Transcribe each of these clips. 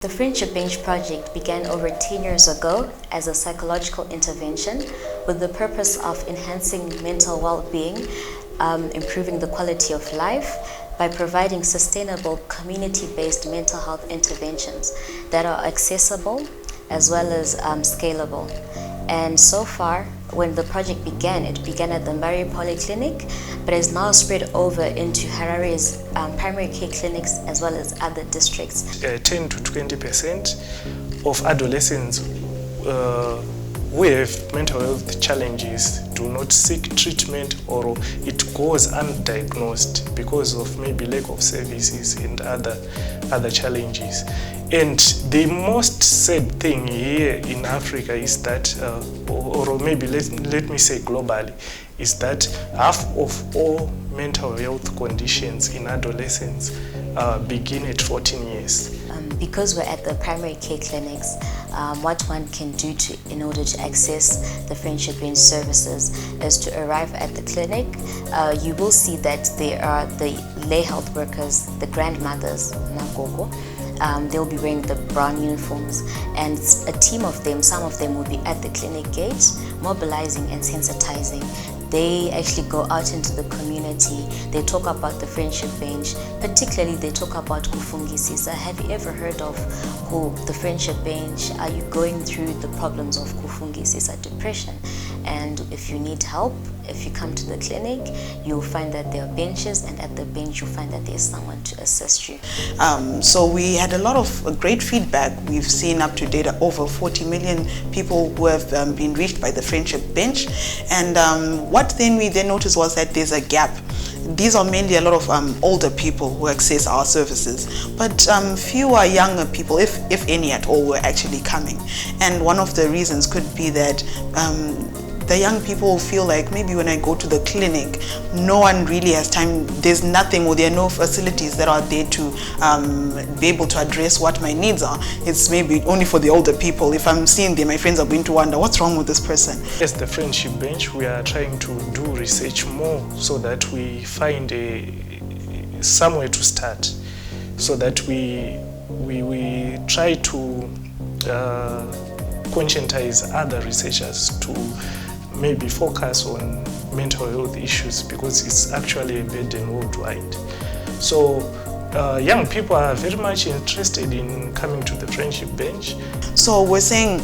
The Friendship Bench project began over 10 years ago as a psychological intervention with the purpose of enhancing mental well-being, improving the quality of life by providing sustainable community-based mental health interventions that are accessible as well as scalable. And so far, when the project began, it began at the Mbari Polyclinic, but has now spread over into Harare's primary care clinics as well as other districts. 10 to 20% of adolescents who have mental health challenges do not seek treatment, or it goes undiagnosed because of maybe lack of services and other challenges. And the most sad thing here in Africa is that, or maybe let me say globally, is that half of all mental health conditions in adolescents begin at 14 years. Because we're at the primary care clinics, what one can do in order to access the Friendship Bench services is to arrive at the clinic. You will see that there are the lay health workers, the grandmothers, Nagogo. They'll be wearing the brown uniforms, and a team of them, some of them will be at the clinic gate, mobilizing and sensitizing. They actually go out into the community. They talk about the Friendship Bench. Particularly, they talk about kufungisisa. Have you ever heard of the Friendship Bench? Are you going through the problems of kufungisisa, depression? And if you need help, if you come to the clinic, you'll find that there are benches, and at the bench you'll find that there's someone to assist you. So we had a lot of great feedback. We've seen up to date over 40 million people who have been reached by the Friendship Bench. And what then we noticed was that there's a gap. These are mainly a lot of older people who access our services, but fewer younger people, if any at all, were actually coming. And one of the reasons could be that the young people feel like maybe when I go to the clinic, no one really has time, there's nothing, or there are no facilities that are there to be able to address what my needs are. It's maybe only for the older people. If I'm seeing them, my friends are going to wonder, what's wrong with this person? As the Friendship Bench, we are trying to do research more so that we find somewhere to start, so that we try to conscientize other researchers to maybe focus on mental health issues, because it's actually a burden worldwide. So young people are very much interested in coming to the Friendship Bench. So we're saying,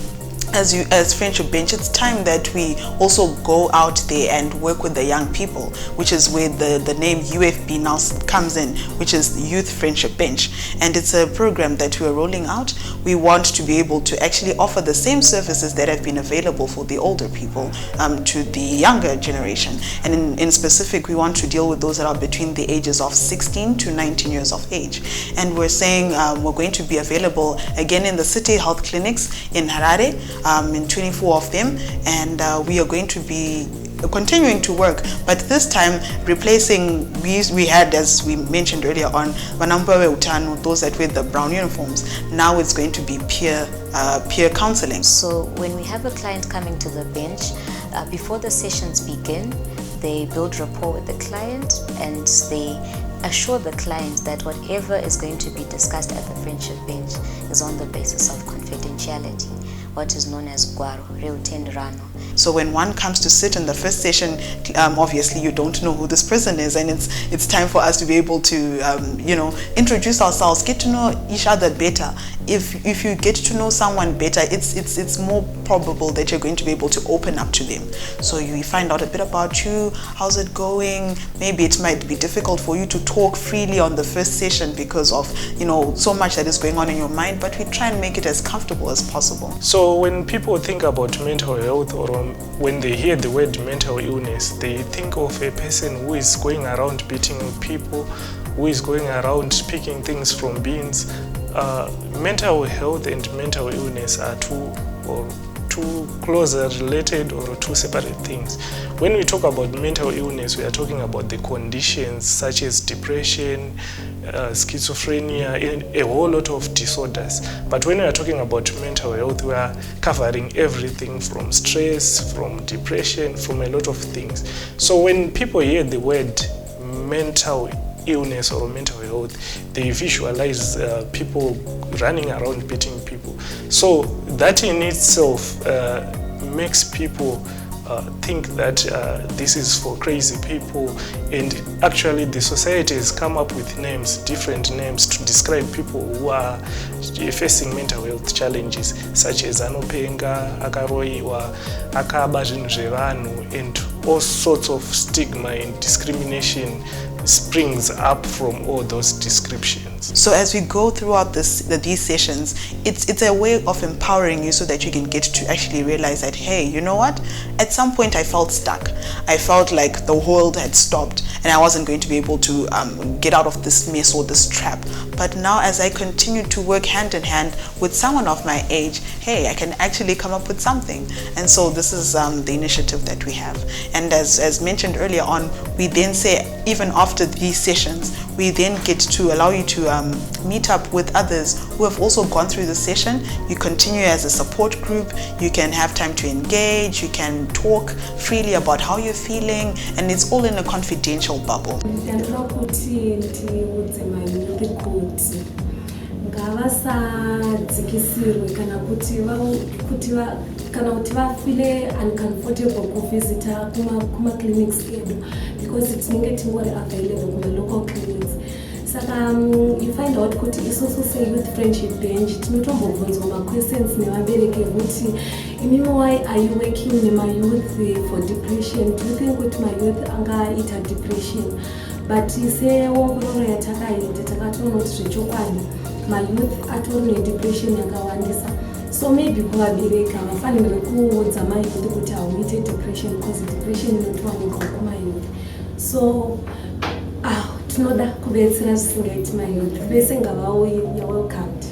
as Friendship Bench, it's time that we also go out there and work with the young people, which is where the name UFB now comes in, which is Youth Friendship Bench. And it's a program that we are rolling out. We want to be able to actually offer the same services that have been available for the older people to the younger generation. And in specific, we want to deal with those that are between the ages of 16 to 19 years of age. And we're saying we're going to be available again in the city health clinics in Harare, in 24 of them, and we are going to be continuing to work, but this time replacing, we had, as we mentioned earlier on, Wanambawe Utano, those that wear the brown uniforms. Now it's going to be peer counseling. So when we have a client coming to the bench, before the sessions begin, they build rapport with the client, and they assure the client that whatever is going to be discussed at the Friendship Bench is on the basis of confidentiality, what is known as Gwaro, Real Tenderano. So when one comes to sit in the first session, obviously you don't know who this person is, and it's time for us to be able to introduce ourselves, get to know each other better. If you get to know someone better, it's more probable that you're going to be able to open up to them. So you find out a bit about you, how's it going. Maybe it might be difficult for you to talk freely on the first session because of so much that is going on in your mind, but we try and make it as comfortable as possible. So when people think about mental health, or when they hear the word mental illness, they think of a person who is going around beating people, who is going around picking things from bins. Mental health and mental illness are two closer related or two separate things. When we talk about mental illness, we are talking about the conditions such as depression, schizophrenia, and a whole lot of disorders. But when we are talking about mental health, we are covering everything from stress, from depression, from a lot of things. So when people hear the word mental illness or mental health, they visualize people running around beating people. So that in itself makes people think that this is for crazy people, and actually the society has come up with names, different names, to describe people who are facing mental health challenges, such as anopenga, akaroiwa, akaba zvinhu zvevanhu, and all sorts of stigma and discrimination springs up from all those descriptions. So as we go throughout these sessions, it's a way of empowering you so that you can get to actually realize that, hey, you know what? At some point I felt stuck. I felt like the world had stopped and I wasn't going to be able to get out of this mess or this trap. But now as I continue to work hand in hand with someone of my age, hey, I can actually come up with something. And so this is the initiative that we have. And as mentioned earlier on, we then say, even after these sessions, we then get to allow you to meet up with others who have also gone through the session. You continue as a support group, you can have time to engage, you can talk freely about how you're feeling, and it's all in a confidential bubble. Kana kuti vafile uncomfortable kuvhizita kuma-clinics edu because tinenge tingori available kuma-local clinics. Saka you find out kuti isusu se-youth friendship bench tinotombobvunzwa ma-questions nevabereki ekuti imimi, why are you working nema-youth for depression? Do you think kuti ma-youth angaita depression? But seongororo yatakaita takatoona kuti zvechokwadi ma-youth atori nedepression yakawandisa. So maybe kuvabereka vafanire kuudza mayouth kuti hauite depression because depression inotowanikwa kumayouth. So tinoda kubetsera zvisingaiti mayouth. Vese ngavauye, you're welcomed.